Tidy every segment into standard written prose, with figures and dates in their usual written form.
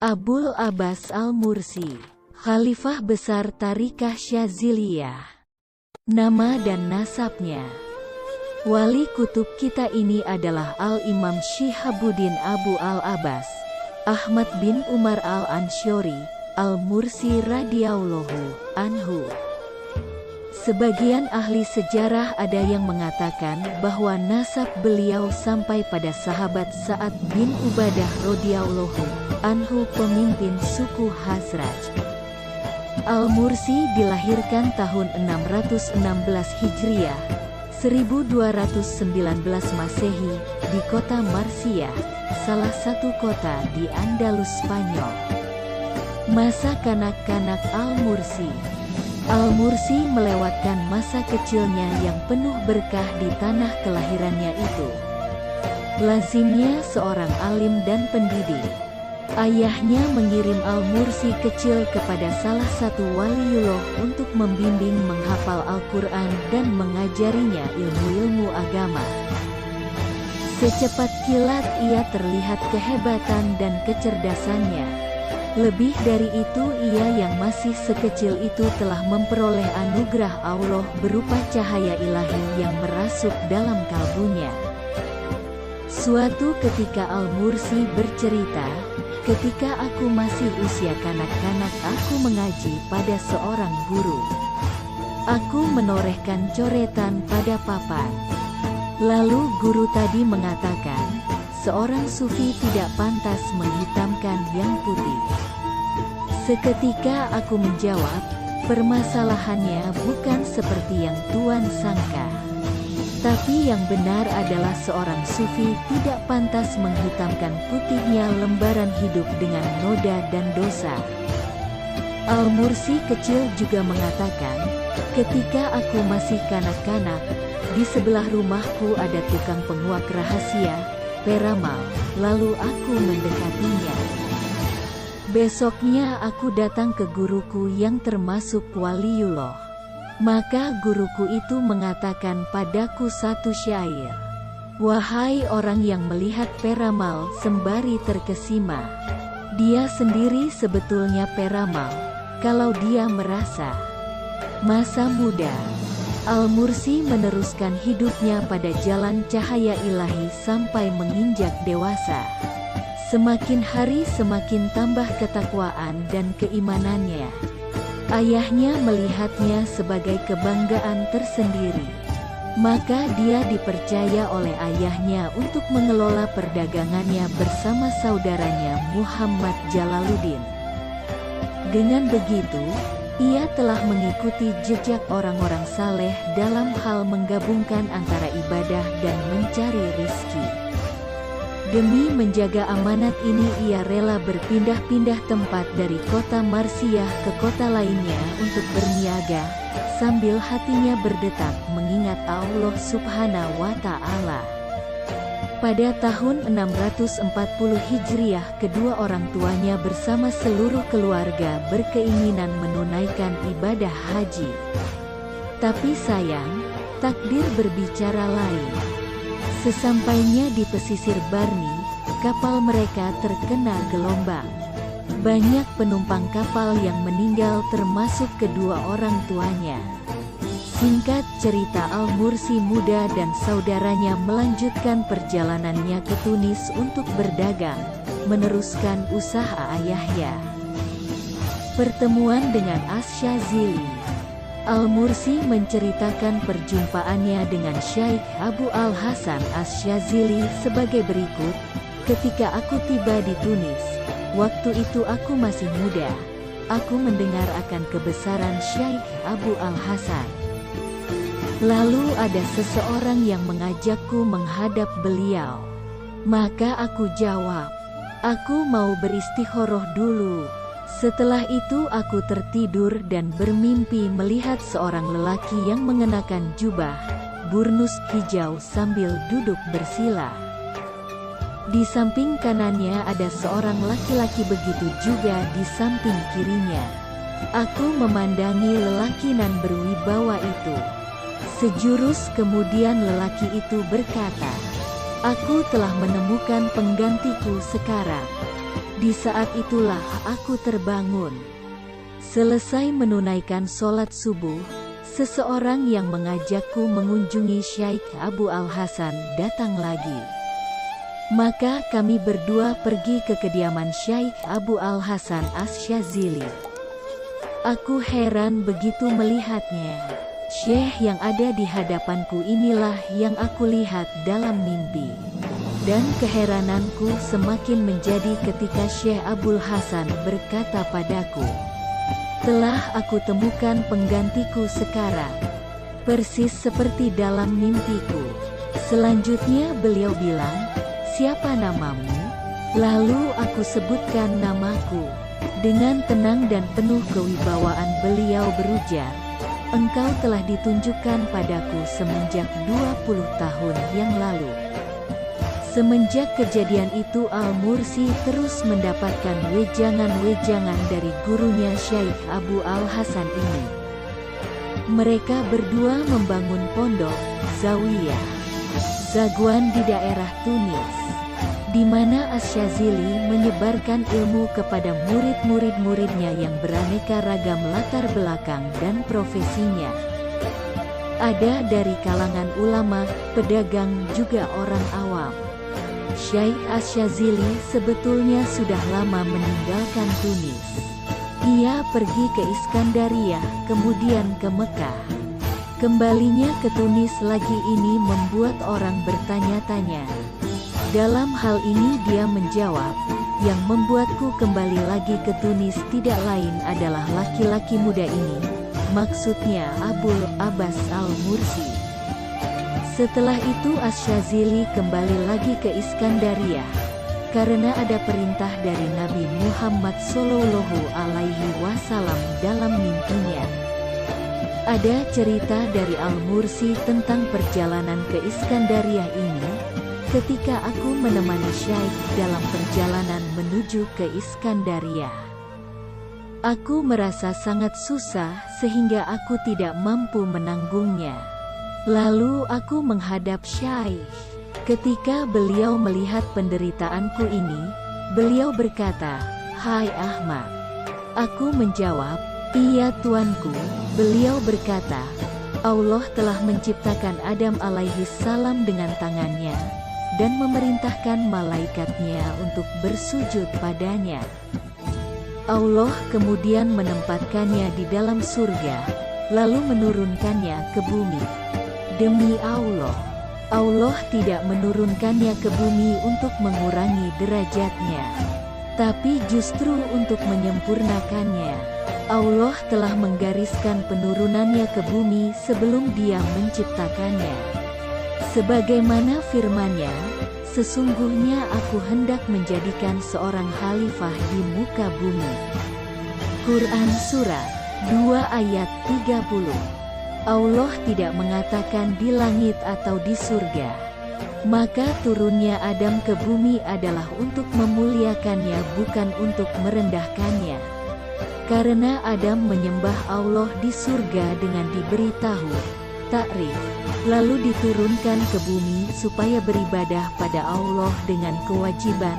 Abul Abbas Al-Mursi, Khalifah Besar Tariqah Syadziliyah. Nama dan nasabnya. Wali kutub kita ini adalah Al-Imam Syihabuddin Abu Al-Abbas, Ahmad bin Umar Al-Ansyori, Al-Mursi radhiyallahu anhu. Sebagian ahli sejarah ada yang mengatakan bahwa nasab beliau sampai pada sahabat Sa'ad bin Ubadah radhiyallahu anhu, pemimpin suku Khazraj. Al-Mursi dilahirkan tahun 616 Hijriah, 1219 Masehi, di kota Marsiyah, salah satu kota di Andalus, Spanyol. Masa kanak-kanak Al-Mursi. Al-Mursi melewatkan masa kecilnya yang penuh berkah di tanah kelahirannya itu. Lazimnya seorang alim dan pendidik. Ayahnya mengirim Al-Mursi kecil kepada salah satu waliullah untuk membimbing menghafal Al-Quran dan mengajarinya ilmu-ilmu agama. Secepat kilat ia terlihat kehebatan dan kecerdasannya. Lebih dari itu, ia yang masih sekecil itu telah memperoleh anugerah Allah berupa cahaya ilahi yang merasuk dalam kalbunya. Suatu ketika Al-Mursi bercerita, "Ketika aku masih usia kanak-kanak, aku mengaji pada seorang guru. Aku menorehkan coretan pada papan. Lalu guru tadi mengatakan, seorang sufi tidak pantas menghitamkan yang putih. Seketika aku menjawab, permasalahannya bukan seperti yang Tuan sangka. Tapi yang benar adalah seorang sufi tidak pantas menghitamkan putihnya lembaran hidup dengan noda dan dosa." Al-Mursi kecil juga mengatakan, "Ketika aku masih kanak-kanak, di sebelah rumahku ada tukang penguak rahasia, peramal, lalu aku mendekatinya. Besoknya aku datang ke guruku yang termasuk waliullah. Maka guruku itu mengatakan padaku satu syair. Wahai orang yang melihat peramal sembari terkesima, dia sendiri sebetulnya peramal, kalau dia merasa masa muda." Al-Mursi meneruskan hidupnya pada jalan cahaya ilahi sampai menginjak dewasa. Semakin hari semakin tambah ketakwaan dan keimanannya. Ayahnya melihatnya sebagai kebanggaan tersendiri. Maka dia dipercaya oleh ayahnya untuk mengelola perdagangannya bersama saudaranya Muhammad Jalaluddin. Dengan begitu, ia telah mengikuti jejak orang-orang saleh dalam hal menggabungkan antara ibadah dan mencari rizki. Demi menjaga amanat ini, ia rela berpindah-pindah tempat dari kota Marsiyah ke kota lainnya untuk berniaga, sambil hatinya berdetak mengingat Allah Subhanahu wa Ta'ala. Pada tahun 640 Hijriah, kedua orang tuanya bersama seluruh keluarga berkeinginan menunaikan ibadah haji. Tapi sayang, takdir berbicara lain. Sesampainya di pesisir Barni, kapal mereka terkena gelombang. Banyak penumpang kapal yang meninggal termasuk kedua orang tuanya. Singkat cerita, Al-Mursi muda dan saudaranya melanjutkan perjalanannya ke Tunis untuk berdagang, meneruskan usaha ayahnya. Pertemuan dengan Asy-Syadzili. Al-Mursi menceritakan perjumpaannya dengan Syaikh Abu Al-Hasan Asy-Syadzili sebagai berikut. "Ketika aku tiba di Tunis, waktu itu aku masih muda, aku mendengar akan kebesaran Syaikh Abu Al-Hasan. Lalu ada seseorang yang mengajakku menghadap beliau. Maka aku jawab, aku mau beristikharah dulu. Setelah itu aku tertidur dan bermimpi melihat seorang lelaki yang mengenakan jubah, burnus hijau sambil duduk bersila. Di samping kanannya ada seorang laki-laki, begitu juga di samping kirinya. Aku memandangi lelaki nan berwibawa itu. Sejurus kemudian lelaki itu berkata, 'Aku telah menemukan penggantiku sekarang. Di saat itulah aku terbangun. Selesai menunaikan sholat subuh, seseorang yang mengajakku mengunjungi Syaikh Abu Al-Hasan datang lagi. Maka kami berdua pergi ke kediaman Syaikh Abu Al-Hasan Asy-Syadzili. Aku heran begitu melihatnya. Syekh yang ada di hadapanku inilah yang aku lihat dalam mimpi. Dan keherananku semakin menjadi ketika Syekh Abul Hasan berkata padaku, "Telah aku temukan penggantiku sekarang, persis seperti dalam mimpiku." Selanjutnya beliau bilang, "Siapa namamu?" Lalu aku sebutkan namaku. Dengan tenang dan penuh kewibawaan beliau berujar, "Engkau telah ditunjukkan padaku semenjak 20 tahun yang lalu." Semenjak kejadian itu Al-Mursi terus mendapatkan wejangan-wejangan dari gurunya Syaikh Abu Al-Hasan ini. Mereka berdua membangun pondok, zawiyah, zagwan di daerah Tunis, di mana Asy-Syadzili menyebarkan ilmu kepada murid-muridnya yang beraneka ragam latar belakang dan profesinya. Ada dari kalangan ulama, pedagang, juga orang awam. Syaikh Asy-Syadzili sebetulnya sudah lama meninggalkan Tunis. Ia pergi ke Iskandariyah, kemudian ke Mekah. Kembalinya ke Tunis lagi ini membuat orang bertanya-tanya. Dalam hal ini dia menjawab, "Yang membuatku kembali lagi ke Tunis tidak lain adalah laki-laki muda ini." Maksudnya Abul Abbas Al-Mursi. Setelah itu Asy-Syadzili kembali lagi ke Iskandariyah, karena ada perintah dari Nabi Muhammad SAW dalam mimpinya. Ada cerita dari Al-Mursi tentang perjalanan ke Iskandariyah ini, ketika aku menemani Syaikh dalam perjalanan menuju ke Iskandariyah. Aku merasa sangat susah sehingga aku tidak mampu menanggungnya. Lalu aku menghadap Syaikh. Ketika beliau melihat penderitaanku ini, beliau berkata, "Hai Ahmad." Aku menjawab, "Iya tuanku." Beliau berkata, "Allah telah menciptakan Adam alaihi salam dengan tangannya, dan memerintahkan malaikatnya untuk bersujud padanya. Allah kemudian menempatkannya di dalam surga, lalu menurunkannya ke bumi. Demi Allah, Allah tidak menurunkannya ke bumi untuk mengurangi derajatnya, tapi justru untuk menyempurnakannya. Allah telah menggariskan penurunannya ke bumi sebelum Dia menciptakannya. Sebagaimana firman-Nya, sesungguhnya aku hendak menjadikan seorang khalifah di muka bumi." Quran Surat 2 ayat 30. Allah tidak mengatakan di langit atau di surga. Maka turunnya Adam ke bumi adalah untuk memuliakannya, bukan untuk merendahkannya. Karena Adam menyembah Allah di surga dengan diberitahu takrif, lalu diturunkan ke bumi supaya beribadah pada Allah dengan kewajiban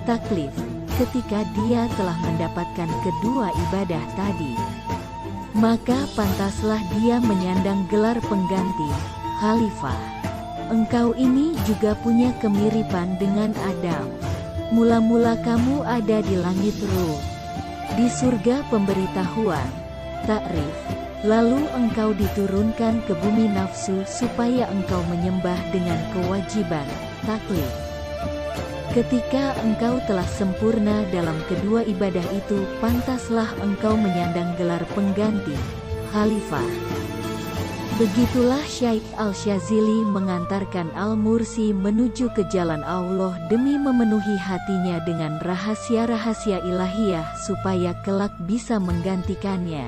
taklif, ketika dia telah mendapatkan kedua ibadah tadi. Maka pantaslah dia menyandang gelar pengganti, khalifah. Engkau ini juga punya kemiripan dengan Adam. Mula-mula kamu ada di langit ruh, di surga pemberitahuan, takrif, lalu engkau diturunkan ke bumi nafsu supaya engkau menyembah dengan kewajiban, taklif. Ketika engkau telah sempurna dalam kedua ibadah itu, pantaslah engkau menyandang gelar pengganti, khalifah. Begitulah Syaikh Al-Syadzili mengantarkan Al-Mursi menuju ke jalan Allah demi memenuhi hatinya dengan rahasia-rahasia ilahiyah supaya kelak bisa menggantikannya.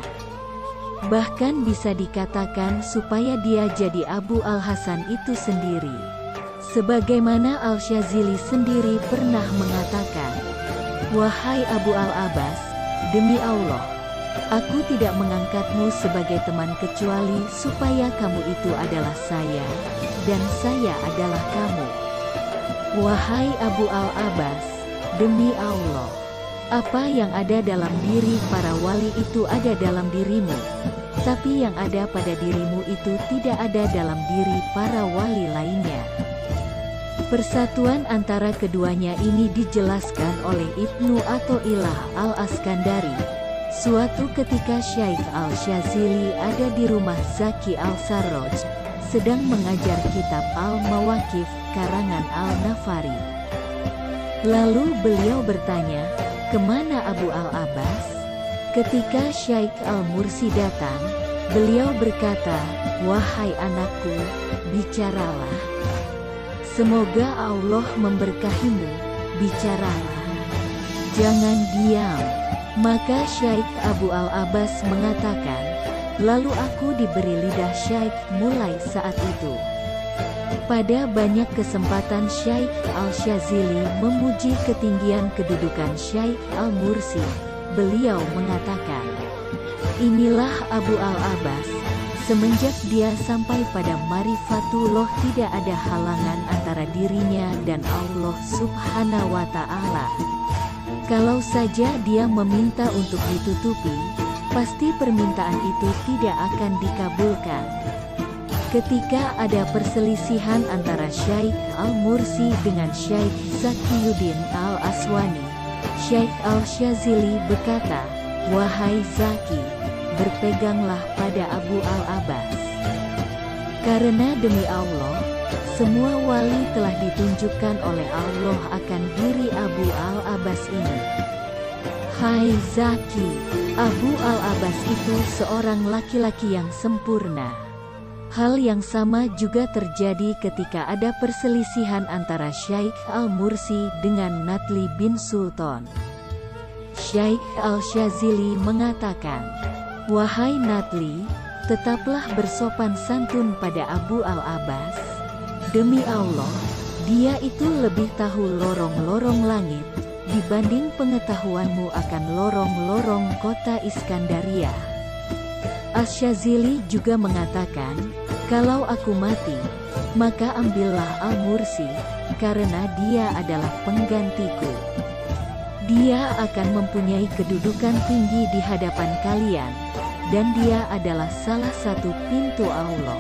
Bahkan bisa dikatakan supaya dia jadi Abu Al-Hasan itu sendiri. Sebagaimana Al-Syadzili sendiri pernah mengatakan, "Wahai Abu Al-Abbas, demi Allah, aku tidak mengangkatmu sebagai teman kecuali supaya kamu itu adalah saya, dan saya adalah kamu. Wahai Abu Al-Abbas, demi Allah, Apa yang ada dalam diri para wali itu ada dalam dirimu, tapi yang ada pada dirimu itu tidak ada dalam diri para wali lainnya. Persatuan antara keduanya ini dijelaskan oleh Ibnu Athaillah Al-Askandari. Suatu ketika Syaikh Al-Syazili ada di rumah Zaki Al-Sarraj, sedang mengajar kitab Al-Mawaqif karangan Al-Nafari. Lalu beliau bertanya, "Kemana Abu Al-Abbas?" Ketika Syaikh Al-Mursi datang, beliau berkata, "Wahai anakku, bicaralah. Semoga Allah memberkahimu, bicaralah. Jangan diam." Maka Syaikh Abu Al-Abbas mengatakan, "Lalu aku diberi lidah Syaikh mulai saat itu." Pada banyak kesempatan Syaikh Al-Syazili memuji ketinggian kedudukan Syaikh Al-Mursi. Beliau mengatakan, "Inilah Abu Al-Abbas. Semenjak dia sampai pada Marifatullah tidak ada halangan antara dirinya dan Allah Subhanahu wa Ta'ala. Kalau saja dia meminta untuk ditutupi, pasti permintaan itu tidak akan dikabulkan." Ketika ada perselisihan antara Syaikh Al-Mursi dengan Syaikh Zakiyuddin Al-Aswani, Syaikh Al-Syazili berkata, "Wahai Zaki, berpeganglah pada Abu Al-Abbas. Karena demi Allah, semua wali telah ditunjukkan oleh Allah akan diri Abu Al-Abbas ini. Hai Zaki, Abu Al-Abbas itu seorang laki-laki yang sempurna." Hal yang sama juga terjadi ketika ada perselisihan antara Syaikh Al-Mursi dengan Natli bin Sultan. Syaikh Al-Syazili mengatakan, "Wahai Natli, tetaplah bersopan santun pada Abu Al-Abbas. Demi Allah, dia itu lebih tahu lorong-lorong langit dibanding pengetahuanmu akan lorong-lorong kota Iskandaria." Asy-Syazili juga mengatakan, "Kalau aku mati, maka ambillah Al-Mursi, karena dia adalah penggantiku. Dia akan mempunyai kedudukan tinggi di hadapan kalian, dan dia adalah salah satu pintu Allah."